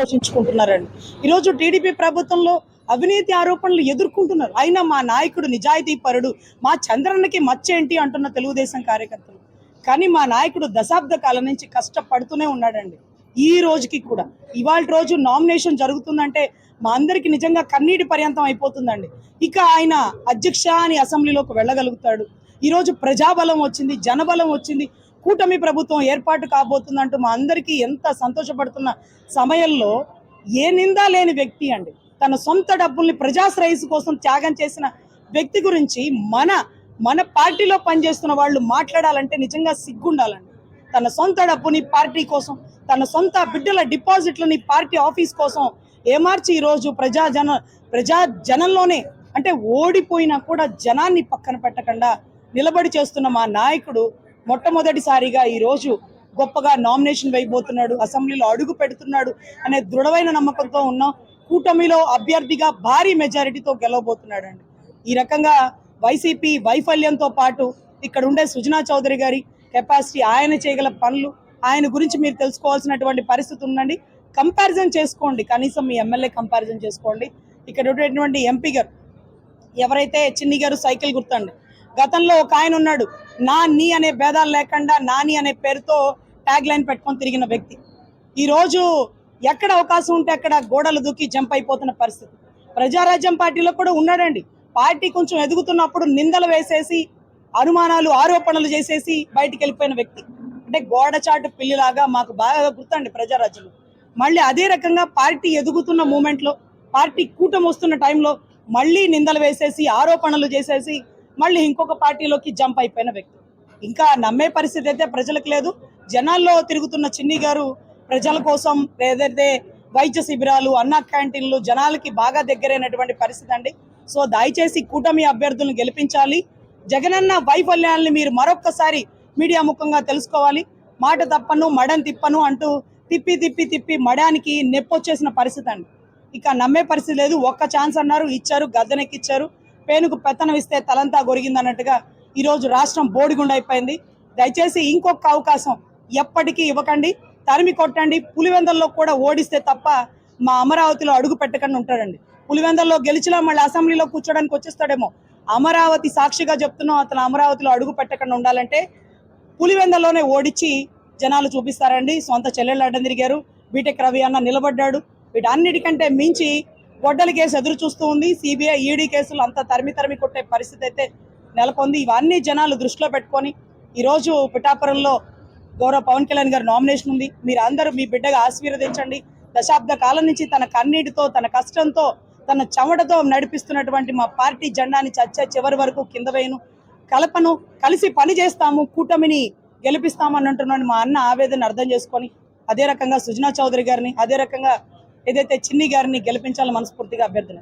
పోషించుకుంటున్నారండి. ఈరోజు టీడీపీ ప్రభుత్వంలో అవినీతి ఆరోపణలు ఎదుర్కొంటున్నారు. అయినా మా నాయకుడు నిజాయితీ పరుడు, మా చంద్రన్నకి మచ్చేంటి అంటున్న తెలుగుదేశం కార్యకర్తలు. కానీ మా నాయకుడు దశాబ్ద కాలం నుంచి కష్టపడుతూనే ఉన్నాడండి. ఈ రోజుకి కూడా ఇవాళ రోజు నామినేషన్ జరుగుతుందంటే మా అందరికి నిజంగా కన్నీటి పర్యంతం అయిపోతుందండి. ఇక ఆయన అధ్యక్ష అని అసెంబ్లీలోకి వెళ్ళగలుగుతాడు. ఈరోజు ప్రజాబలం వచ్చింది, జనబలం వచ్చింది, కూటమి ప్రభుత్వం ఏర్పాటు కాబోతుందంటూ మా అందరికీ ఎంత సంతోషపడుతున్న సమయంలో ఏ నిందా లేని వ్యక్తి అండి, తన సొంత డబ్బుల్ని ప్రజాశ్రేయస్సు కోసం త్యాగం చేసిన వ్యక్తి గురించి మన పార్టీలో పనిచేస్తున్న వాళ్ళు మాట్లాడాలంటే నిజంగా సిగ్గుండాలండి. తన సొంత డబ్బుని పార్టీ కోసం, తన సొంత బిడ్డల డిపాజిట్లని పార్టీ ఆఫీస్ కోసం ఏమార్చి ఈరోజు జనంలోనే అంటే ఓడిపోయినా కూడా జనాన్ని పక్కన పెట్టకుండా నిలబడి చేస్తున్న మా నాయకుడు మొట్టమొదటిసారిగా ఈరోజు గొప్పగా నామినేషన్ వేయబోతున్నాడు, అసెంబ్లీలో అడుగు పెడుతున్నాడు అనే దృఢమైన నమ్మకంతో ఉన్నాం. కూటమిలో అభ్యర్థిగా భారీ మెజారిటీతో గెలవబోతున్నాడు అండి. ఈ రకంగా వైసీపీ వైఫల్యంతో పాటు ఇక్కడ ఉండే సుజనా చౌదరి గారి కెపాసిటీ, ఆయన చేయగల పనులు, ఆయన గురించి మీరు తెలుసుకోవాల్సినటువంటి పరిస్థితి ఉందండి. కంపారిజన్ చేసుకోండి, కనీసం మీ ఎమ్మెల్యే కంపారిజన్ చేసుకోండి. ఇక్కడ ఉండేటువంటి ఎంపీ గారు ఎవరైతే చిన్ని గారు సైకిల్ గుర్తండి, గతంలో ఒక ఆయన ఉన్నాడు, నీ అనే భేదాలు లేకుండా నాని అనే పేరుతో ట్యాగ్ లైన్ పెట్టుకొని తిరిగిన వ్యక్తి. ఈరోజు ఎక్కడ అవకాశం ఉంటే అక్కడ గోడలు దూకి జంప్ అయిపోతున్న పరిస్థితి. ప్రజారాజ్యం పార్టీలో కూడా ఉన్నాడండి. పార్టీ కొంచెం ఎదుగుతున్నప్పుడు నిందలు వేసేసి, అనుమానాలు ఆరోపణలు చేసేసి బయటికి వెళ్ళిపోయిన వ్యక్తి. అంటే గోడచాటు పిల్లిలాగా మాకు బాగా గుర్తండి ప్రజారాజ్యంలో. మళ్ళీ అదే రకంగా పార్టీ ఎదుగుతున్న మూమెంట్లో, పార్టీ కూటమి వస్తున్న టైంలో మళ్ళీ నిందలు వేసేసి, ఆరోపణలు చేసేసి మళ్ళీ ఇంకొక పార్టీలోకి జంప్ అయిపోయిన వ్యక్తి. ఇంకా నమ్మే పరిస్థితి అయితే ప్రజలకు లేదు. జనాల్లో తిరుగుతున్న చిన్ని గారు ప్రజల కోసం ఏదైతే వైద్య శిబిరాలు, అన్నా క్యాంటీన్లు జనాలకి బాగా దగ్గరైనటువంటి పరిస్థితి అండి. సో దయచేసి కూటమి అభ్యర్థులను గెలిపించాలి. జగనన్న వైఫల్యాన్ని మీరు మరొక్కసారి మీడియా ముఖంగా తెలుసుకోవాలి. మాట తప్పను మడని తిప్పను అంటూ తిప్పి మడానికి నెప్పొచ్చేసిన పరిస్థితి అండి. ఇక నమ్మే పరిస్థితి లేదు. ఒక్క ఛాన్స్ అన్నారు, ఇచ్చారు, గద్దెనెక్కిచ్చారు. పేనుకు పెత్తనం ఇస్తే తలంతా గొరిగింది అన్నట్టుగా ఈరోజు రాష్ట్రం బోడిగుండ అయిపోయింది. దయచేసి ఇంకొక అవకాశం ఎప్పటికీ ఇవ్వకండి, తరిమి కొట్టండి. పులివెందల్లో కూడా ఓడిస్తే తప్ప మా అమరావతిలో అడుగు పెట్టకుండా ఉంటాడండి. పులివెందల్లో గెలిచినా మళ్ళీ అసెంబ్లీలో కూర్చోడానికి వచ్చేస్తాడేమో. అమరావతి సాక్షిగా చెప్తున్నాం, అతను అమరావతిలో అడుగు పెట్టకుండా ఉండాలంటే పులివెందల్లోనే ఓడించి జనాలు చూపిస్తారండి. సొంత చెల్లెళ్ళు అడ్డం తిరిగారు, బీటెక్ రవి అన్న నిలబడ్డాడు. వీటన్నిటికంటే మించి గొడ్డల కేసు ఎదురు చూస్తూ ఉంది. సిబిఐ ఈడీ కేసులు అంతా తరిమి కొట్టే పరిస్థితి అయితే నెలకొంది. ఇవన్నీ జనాలు దృష్టిలో పెట్టుకొని ఈరోజు పిఠాపురంలో గౌరవ పవన్ కళ్యాణ్ గారి నామినేషన్ ఉంది. మీరు అందరూ మీ బిడ్డగా ఆశీర్వదించండి. దశాబ్ద కాలం నుంచి తన కన్నీటితో, తన కష్టంతో, తన చెమటతో నడిపిస్తున్నటువంటి మా పార్టీ జెండాని చచ్చే చివరి వరకు కింద వేయను, కలపను, కలిసి పని చేస్తాము, కూటమిని గెలిపిస్తామని అంటున్నాను. మా అన్న ఆవేదన అర్థం చేసుకొని అదే రకంగా సుజనా చౌదరి గారిని, అదే రకంగా ఏదైతే చిన్ని గారిని గెలిపించాలని మనస్ఫూర్తిగా అభ్యర్థన.